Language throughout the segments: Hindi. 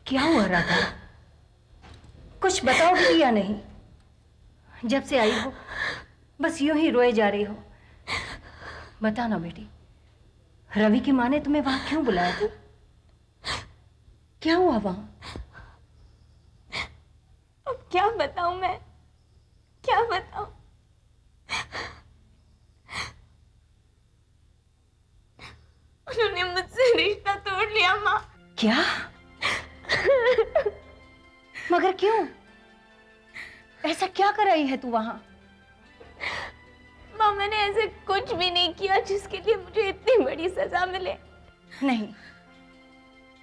क्या हुआ राधा? कुछ बताओगी या नहीं? जब से आई हो बस यूं ही रोए जा रही हो। बता ना बेटी, रवि की माँ ने तुम्हें वहां क्यों बुलाया था? क्या हुआ वहां? अब क्या बताऊं मैं, क्या बताऊं? उन्होंने मुझसे रिश्ता तोड़ लिया माँ। क्या? मगर क्यों? ऐसा क्या कर आई है तू वहां? माँ, मैंने ऐसे कुछ भी नहीं किया जिसके लिए मुझे इतनी बड़ी सजा मिले। नहीं,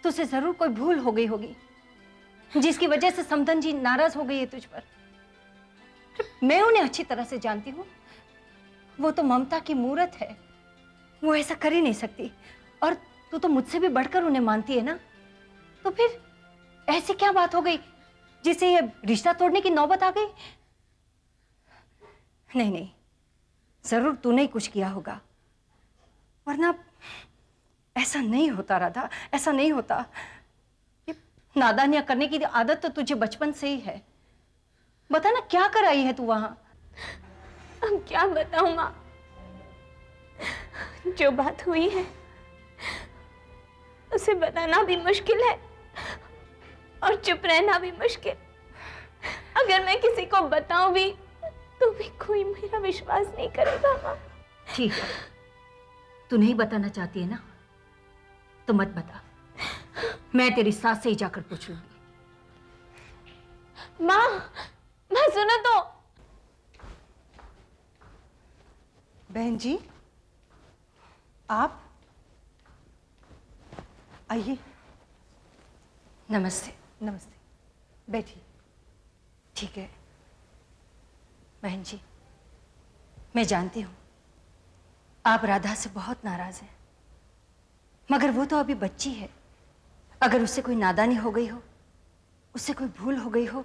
तुझसे जरूर कोई भूल हो गई होगी जिसकी वजह से समधन जी नाराज हो गई है तुझ पर। मैं उन्हें अच्छी तरह से जानती हूँ। वो तो ममता की मूरत है, वो ऐसा कर ही नहीं सकती। और तू तो मुझसे भी बढ़कर उन्हें मानती है ना, तो फिर ऐसी क्या बात हो गई जिससे ये रिश्ता तोड़ने की नौबत आ गई? नहीं नहीं, जरूर तूने ही कुछ किया होगा, वरना ऐसा नहीं होता राधा, ऐसा नहीं होता। ये नादानियां करने की आदत तो तुझे बचपन से ही है। बता ना, क्या कर आई है तू वहां? अब क्या बताऊं माँ, जो बात हुई है उसे बताना भी मुश्किल है और चुप रहना भी मुश्किल। अगर मैं किसी को बताऊं भी तो भी कोई मेरा विश्वास नहीं करेगा माँ। ठीक है, तू नहीं बताना चाहती है ना, तो मत बता। मैं तेरी सास से ही जाकर पूछ लूंगी। माँ, माँ सुनो तो। बहन जी, आप आइए। नमस्ते। नमस्ते, बैठिए। ठीक है बहन जी, मैं जानती हूं आप राधा से बहुत नाराज हैं, मगर वो तो अभी बच्ची है। अगर उससे कोई नादानी हो गई हो, उससे कोई भूल हो गई हो,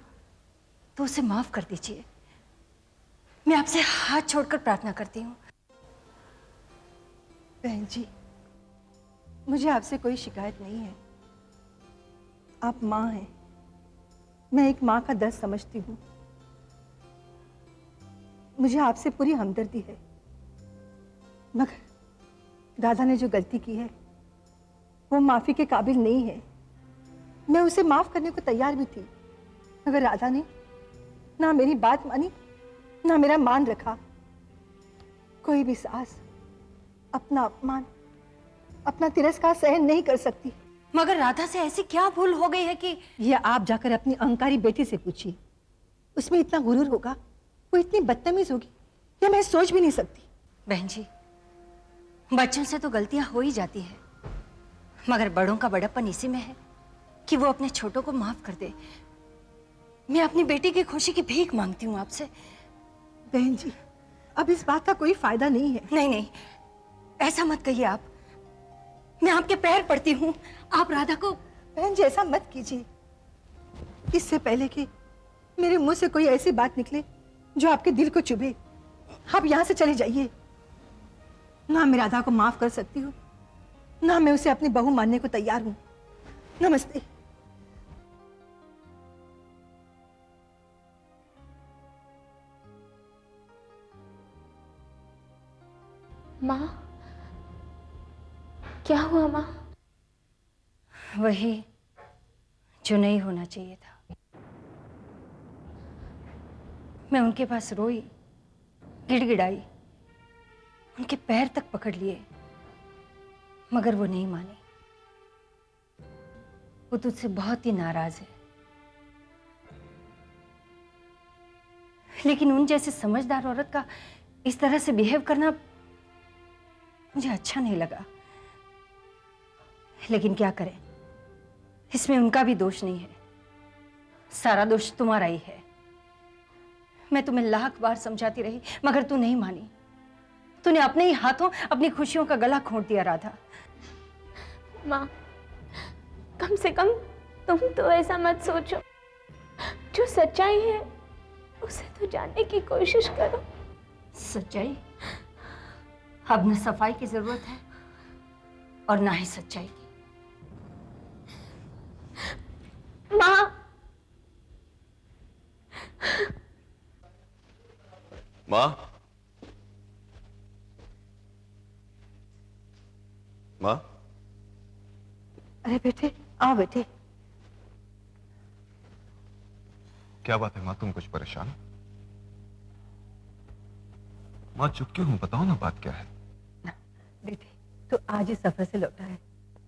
तो उसे माफ कर दीजिए। मैं आपसे हाथ छोड़कर प्रार्थना करती हूँ। बहन जी, मुझे आपसे कोई शिकायत नहीं है। आप माँ हैं, मैं एक माँ का दर्द समझती हूँ। मुझे आपसे पूरी हमदर्दी है, मगर दादा ने जो गलती की है वो माफी के काबिल नहीं है। मैं उसे माफ करने को तैयार भी थी, मगर राधा ने ना मेरी बात मानी, ना मेरा मान रखा। कोई भी सास अपना अपमान, अपना तिरस्कार सहन नहीं कर सकती। मगर राधा से ऐसी क्या भूल हो गई है कि? ये आप जाकर अपनी अहंकारी बेटी से पूछिए, उसमें इतना गुरूर होगा, वो इतनी बदतमीज होगी, ये मैं सोच भी नहीं सकती। बहन जी, बच्चों से तो गलतियां हो ही जाती है, मगर बड़ों का बड़प्पन इसी में है कि वो अपने छोटों को माफ कर दे। मैं अपनी बेटी की खुशी की भीख मांगती हूँ आपसे। बहन जी, अब इस बात का कोई फायदा नहीं है। नहीं नहीं, ऐसा मत कहिए आप। मैं आपके पैर पड़ती हूँ, आप राधा को। बहन जी, ऐसा मत कीजिए। इससे पहले कि मेरे मुंह से कोई ऐसी बात निकले जो आपके दिल को चुभे, आप यहां से चले जाइए। ना मैं राधा को माफ कर सकती हूँ, ना मैं उसे अपनी बहू मानने को तैयार हूं। नमस्ते। माँ, क्या हुआ माँ? वही जो नहीं होना चाहिए था। मैं उनके पास रोई, गिड़गिड़ाई, उनके पैर तक पकड़ लिए, मगर वो नहीं मानी। वो तुझसे बहुत ही नाराज है। लेकिन उन जैसे समझदार औरत का इस तरह से बिहेव करना मुझे अच्छा नहीं लगा। लेकिन क्या करें, इसमें उनका भी दोष नहीं है, सारा दोष तुम्हारा ही है। मैं तुम्हें लाख बार समझाती रही, मगर तू नहीं मानी। तूने अपने ही हाथों अपनी खुशियों का गला घोंट दिया राधा। माँ, कम से कम तुम तो ऐसा मत सोचो। जो सच्चाई है उसे तो जानने की कोशिश करो। सच्चाई? अब न सफाई की जरूरत है और ना ही सच्चाई की। माँ, माँ, अरे बेटे, आओ बेटे। क्या बात है माँ, तुम कुछ परेशान हो? माँ चुप क्यों हूं, बताओ ना बात क्या है। बेटे, तो आज ही सफर से लौटा है,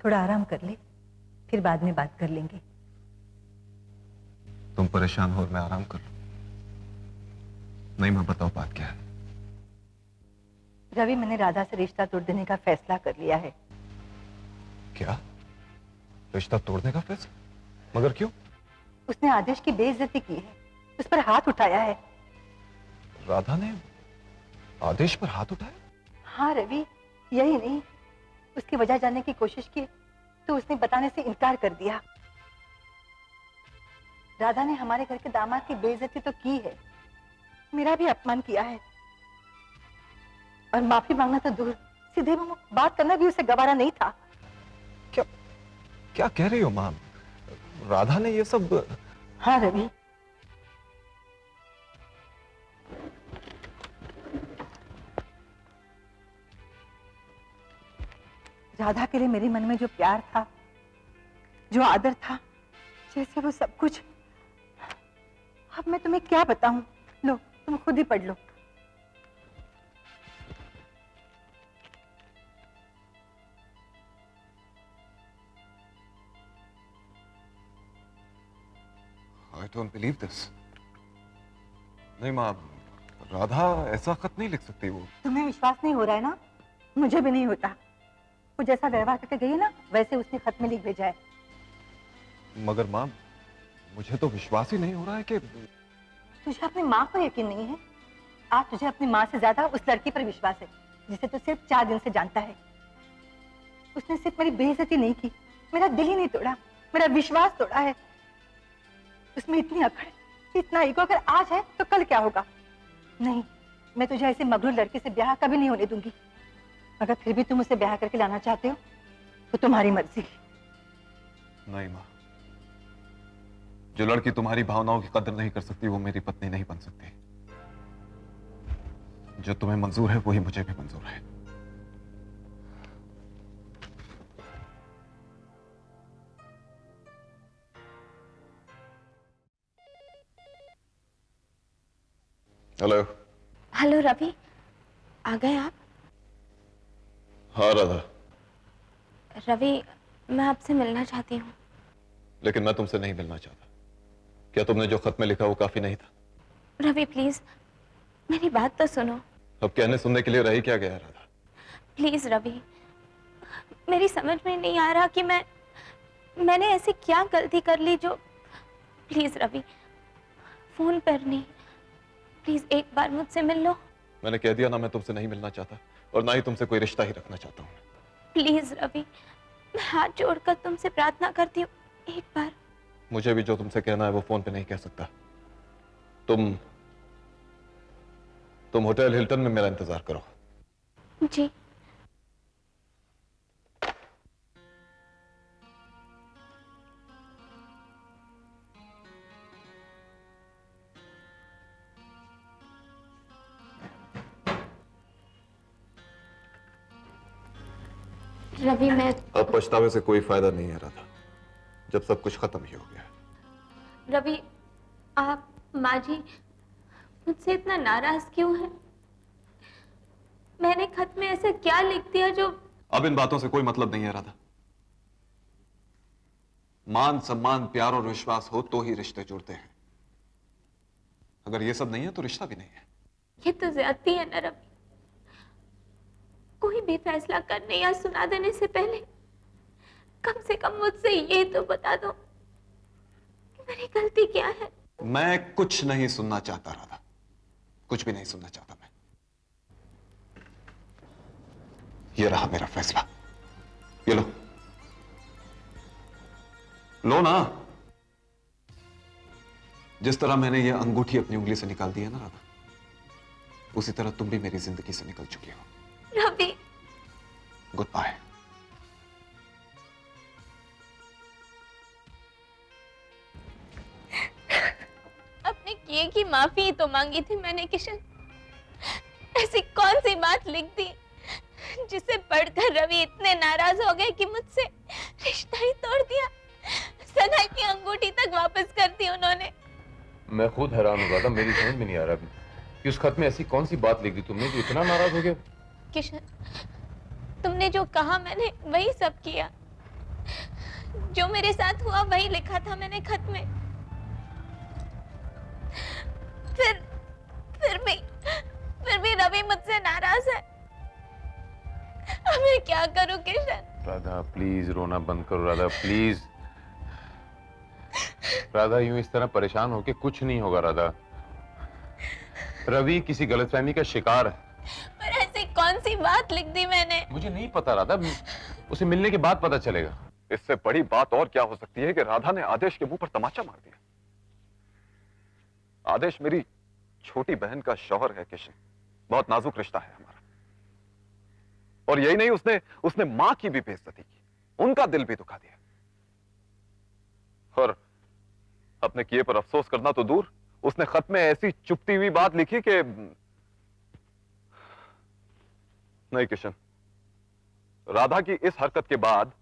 थोड़ा आराम कर ले, फिर बाद में बात कर लेंगे। तुम परेशान हो और मैं आराम कर लूं? नहीं माँ, बताओ बात क्या है। रवि, मैंने राधा से रिश्ता तोड़ देने का फैसला कर लिया है। क्या? रिश्ता तोड़ने का फैसला? मगर क्यों? उसने आदेश की बेइज्जती की है, उस पर हाथ उठाया है। राधा ने आदेश पर हाथ उठाया? हाँ रवि, यही नहीं, उसकी वजह जानने की कोशिश की तो उसने बताने से इनकार कर दिया। राधा ने हमारे घर के दामाद की बेइज्जती तो की है, मेरा भी अपमान किया है, और माफी मांगना तो दूर, सीधे मुंह बात करना भी उसे गवारा नहीं था। क्या क्या कह रही हो मां? राधा ने ये सब? हाँ रवि, राधा के लिए मेरे मन में जो प्यार था, जो आदर था, जैसे वो सब कुछ, अब मैं तुम्हें क्या बताऊं। लो, तुम खुद ही पढ़ लो। I don't believe this. नहीं मां, राधा ऐसा खत नहीं लिख सकती। वो तुम्हें विश्वास नहीं हो रहा है ना? मुझे भी नहीं होता। वो जैसा व्यवहार करके गई है ना, वैसे उसने खत में लिख भेजा है। मगर मां, मुझे तो विश्वास ही नहीं हो रहा है कि तुझे अपनी माँ पर यकीन नहीं है? आज तुझे अपनी माँ से ज्यादा उस लड़की पर विश्वास है, जिसे तू सिर्फ 4 दिन से जानता है। उसने सिर्फ मेरी बेइज्जती नहीं की, मेरा दिल ही नहीं तोड़ा, मेरा विश्वास तोड़ा है। उसमें इतनी अकड़, इतना ईगो, अगर आज है तो कल क्या होगा? नहीं, मैं तुझे ऐसी मगरूर लड़की से ब्याह कभी नहीं होने दूंगी। अगर फिर भी तुम उसे ब्याह करके लाना चाहते हो तो तुम्हारी मर्जी। नहीं मां, जो लड़की तुम्हारी भावनाओं की कदर नहीं कर सकती वो मेरी पत्नी नहीं बन सकती। जो तुम्हें मंजूर है वही मुझे भी मंजूर है। हेलो। हेलो रवि, आ गए आप? हाँ राधा। रवि, मैं आपसे मिलना चाहती हूँ। लेकिन मैं तुमसे नहीं मिलना चाहता। क्या तुमने जो खत में लिखा वो काफी नहीं था? रवि प्लीज, मेरी बात तो सुनो। अब कहने सुनने के लिए रह ही क्या गया राधा? प्लीज रवि, मेरी समझ में नहीं आ रहा कि मैंने ऐसी क्या गलती कर ली जो। प्लीज रवि, फोन पर नहीं, प्लीज एक बार मुझसे मिल लो। मैंने कह दिया ना, मैं तुमसे नहीं मिलना चाहता और ना ही तुमसे कोई रिश्ता ही रखना चाहता हूँ। प्लीज रवि, मैं हाथ जोड़कर तुमसे प्रार्थना करती हूँ, एक बार। मुझे भी जो तुमसे कहना है वो फोन पे नहीं कह सकता। तुम होटल हिल्टन में मेरा इंतजार करो। जी। रवि, मैं अब पछतावे से कोई फायदा नहीं है राधा, जब सब कुछ खत्म ही हो गया। रवि, आप माँ जी मुझसे इतना नाराज क्यों है? मैंने खत में ऐसा क्या लिख दिया जो। अब इन बातों से कोई मतलब नहीं है राधा। मान सम्मान, प्यार और विश्वास हो तो ही रिश्ते जुड़ते हैं। अगर ये सब नहीं है तो रिश्ता भी नहीं है। ये तो ज्यादती है ना रवि। कोई भी फैसला करने या सुना देने से पहले कम से कम मुझसे ये तो बता दो कि मेरी गलती क्या है। मैं कुछ नहीं सुनना चाहता राधा, कुछ भी नहीं सुनना चाहता मैं। ये रहा मेरा फैसला, ये लो, लो ना। जिस तरह मैंने ये अंगूठी अपनी उंगली से निकाल दी है ना राधा, उसी तरह तुम भी मेरी जिंदगी से निकल चुकी हो। Ravi, goodbye. अपने किए की माफी तो मांगी थी मैंने किशन, ऐसी कौन सी बात लिख दी जिसे पढ़कर रवि इतने नाराज हो गए कि मुझसे रिश्ता ही तोड़ दिया। सगा की अंगूठी तक वापस कर दी उन्होंने। मैं खुद हैरान हूँ राधा, मेरी समझ में नहीं आ रहा कि उस खत में ऐसी कौन सी बात लिख दी तुमने जो इतना नाराज हो गया। किशन, तुमने जो कहा मैंने वही सब किया। जो मेरे साथ हुआ वही लिखा था मैंने खत में। फिर भी रवि मुझसे नाराज है। अब मैं क्या करूं किशन? राधा प्लीज रोना बंद करो राधा, प्लीज। राधा यूं इस तरह परेशान होके कुछ नहीं होगा राधा। रवि किसी गलतफहमी का शिकार है। पर ऐसी कौन सी बात लिख दी मैंने? मुझे नहीं पता राधा, उसे मिलने के बाद पता चलेगा। इससे बड़ी बात और क्या हो सकती है कि राधा ने आदेश के मुंह पर तमाचा मार दिया। आदेश मेरी छोटी बहन का शौहर है किशन, बहुत नाजुक रिश्ता है हमारा। और यही नहीं, उसने मां की भी बेइज्जती की, उनका दिल भी दुखा दिया। और अपने किए पर अफसोस करना तो दूर, उसने खत में ऐसी चुपती हुई बात लिखी कि नहीं किशन, राधा की इस हरकत के बाद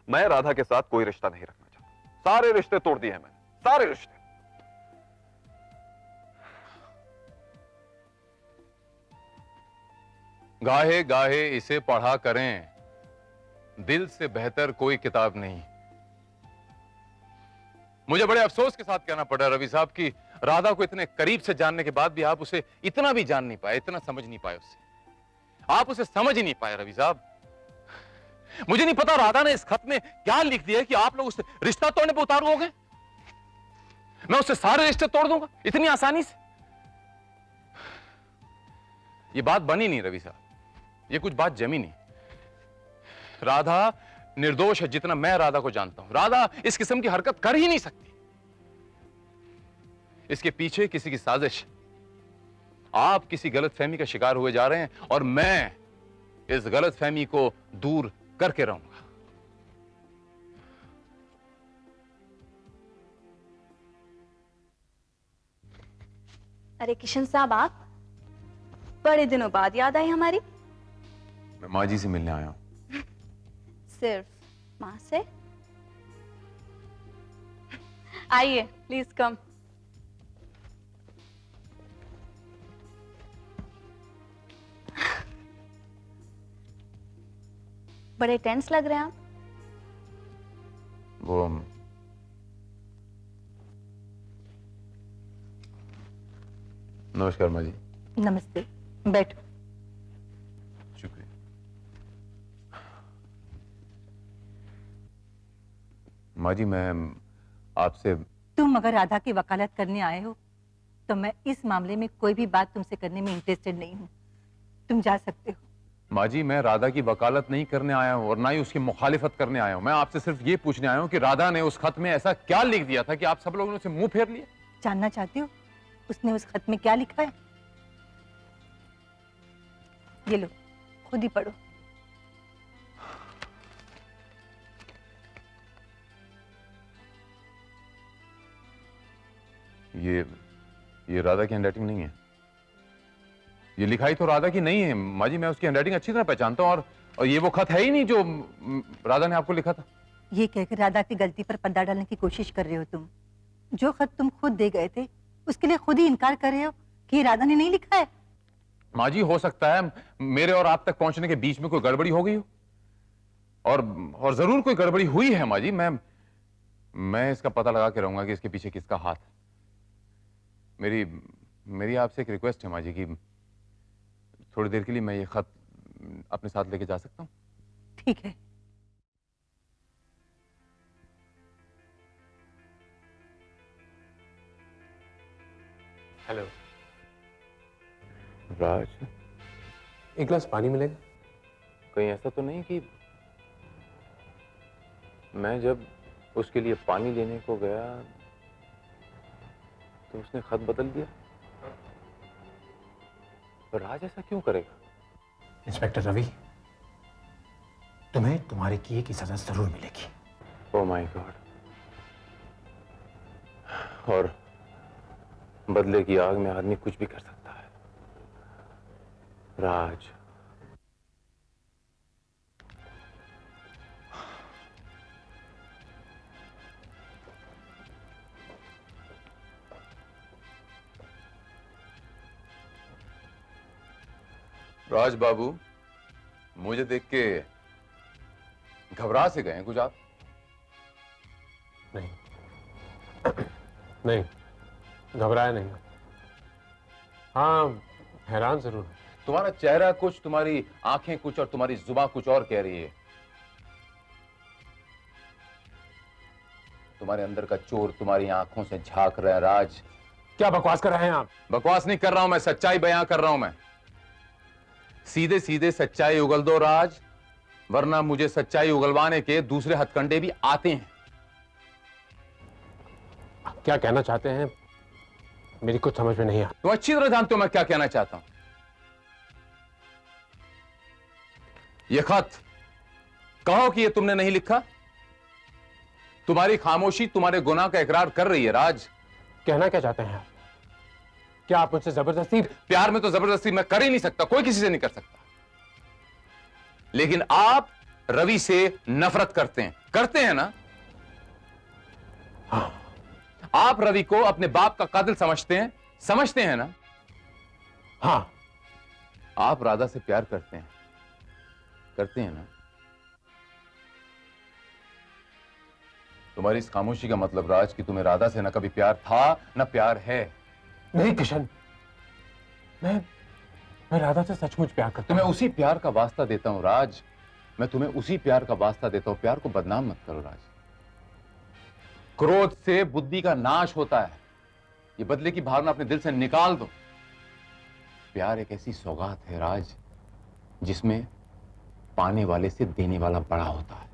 मैं राधा के साथ कोई रिश्ता नहीं रखना चाहता। सारे रिश्ते तोड़ दिए हैं मैंने, सारे रिश्ते। गाहे गाहे इसे पढ़ा करें, दिल से बेहतर कोई किताब नहीं। मुझे बड़े अफसोस के साथ कहना पड़ा रवि साहब कि राधा को इतने करीब से जानने के बाद भी आप उसे इतना भी जान नहीं पाए, इतना समझ नहीं पाए उससे। आप उसे समझ ही नहीं पाए रवि साहब। मुझे नहीं पता राधा ने इस खत में क्या लिख दिया कि आप लोग उससे रिश्ता तोड़ने पर उतारू हो गए। मैं उससे सारे रिश्ते तोड़ दूंगा इतनी आसानी से। ये बात बनी नहीं रवि साहब, ये कुछ बात जमी नहीं। राधा निर्दोष है जितना मैं राधा को जानता हूं। राधा इस किस्म की हरकत कर ही नहीं सकती। इसके पीछे किसी की साजिश। आप किसी गलतफहमी का शिकार हुए जा रहे हैं और मैं इस गलतफहमी को दूर करके रहूंगा। अरे किशन साहब, आप बड़े दिनों बाद याद आई हमारी। मैं माँ जी से मिलने आया हूं। सिर्फ माँ से? आइए, प्लीज कम। बड़े टेंस लग रहे हैं आप। वो नमस्कार माँ जी। नमस्ते, बैठो। शुक्रिया। माँ जी, मैं आपसे तुम अगर राधा की वकालत करने आए हो तो मैं इस मामले में कोई भी बात तुमसे करने में इंटरेस्टेड नहीं हूँ। तुम जा सकते हो। माँ जी, मैं राधा की वकालत नहीं करने आया हूँ और ना ही उसकी मुखालिफत करने आया हूँ। मैं आपसे सिर्फ ये पूछने आया हूँ कि राधा ने उस खत में ऐसा क्या लिख दिया था कि आप सब लोगों ने उसे मुंह फेर लिया? जानना चाहते हो उसने उस खत में क्या लिखा है? ये लो, खुद ही पढ़ो। ये राधा की हैंडराइटिंग नहीं है। ये लिखाई तो राधा की नहीं है माँ जी। मैं उसकी हैंडराइटिंग अच्छी तरह पहचानता हूँ और ये वो खत है ही नहीं जो राधा ने आपको लिखा था। ये कहकर राधा की गलती पर पर्दा डालने की कोशिश कर रहे हो तुम। जो खत तुम खुद दे गए थे उसके लिए खुद ही इनकार कर रहे हो कि ये राधा ने नहीं लिखा है। माँ जी, हो सकता है मेरे और आप तक पहुंचने के बीच में कोई गड़बड़ी हो गई हो और जरूर कोई गड़बड़ी हुई है माँ जी। मैं इसका पता लगा के रहूंगा कि इसके पीछे किसका हाथ है। मेरी आपसे एक रिक्वेस्ट है माँ जी कि थोड़ी देर के लिए मैं ये खत अपने साथ लेके जा सकता हूँ? ठीक है। हेलो राज, एक गिलास पानी मिलेगा? कहीं ऐसा तो नहीं कि मैं जब उसके लिए पानी लेने को गया तो उसने खत बदल दिया? राज ऐसा क्यों करेगा? इंस्पेक्टर रवि, तुम्हें तुम्हारे किए की सजा जरूर मिलेगी। Oh my God. और बदले की आग में आदमी कुछ भी कर सकता है। राज, राज बाबू, मुझे देख के घबरा से गए हैं कुछ आप? नहीं नहीं, घबराया नहीं। हाँ, हैरान जरूर है। तुम्हारा चेहरा कुछ, तुम्हारी आंखें कुछ और तुम्हारी जुबान कुछ और कह रही है। तुम्हारे अंदर का चोर तुम्हारी आंखों से झांक रहा है राज। क्या बकवास कर रहे हैं आप? बकवास नहीं कर रहा हूं मैं, सच्चाई बयां कर रहा हूं मैं। सीधे सीधे सच्चाई उगल दो राज, वरना मुझे सच्चाई उगलवाने के दूसरे हथकंडे भी आते हैं। आप क्या कहना चाहते हैं? मेरी कुछ समझ में नहीं आ। तुम अच्छी तरह जानते हो मैं क्या कहना चाहता हूं। यह खत कहो कि यह तुमने नहीं लिखा। तुम्हारी खामोशी तुम्हारे गुनाह का इकरार कर रही है राज। कहना क्या चाहते हैं आप? क्या आप मुझसे जबरदस्ती? प्यार में तो जबरदस्ती मैं कर ही नहीं सकता, कोई किसी से नहीं कर सकता। लेकिन आप रवि से नफरत करते हैं ना? हाँ। आप रवि को अपने बाप का कातिल समझते हैं ना? हाँ। आप राधा से प्यार करते हैं ना? तुम्हारी इस खामोशी का मतलब राज कि तुम्हें राधा से ना कभी प्यार था ना प्यार है। नहीं किशन, मैं राधा से सचमुच प्यार करता तुम्हें हूं। उसी प्यार का वास्ता देता हूं राज, मैं तुम्हें उसी प्यार का वास्ता देता हूं। प्यार को बदनाम मत करो राज। क्रोध से बुद्धि का नाश होता है। ये बदले की भावना अपने दिल से निकाल दो। प्यार एक ऐसी सौगात है राज, जिसमें पाने वाले से देने वाला बड़ा होता है।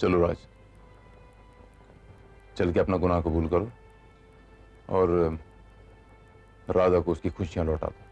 चलो राज, चल के अपना गुनाह कबूल करो और राधा को उसकी खुशियां लौटा दो।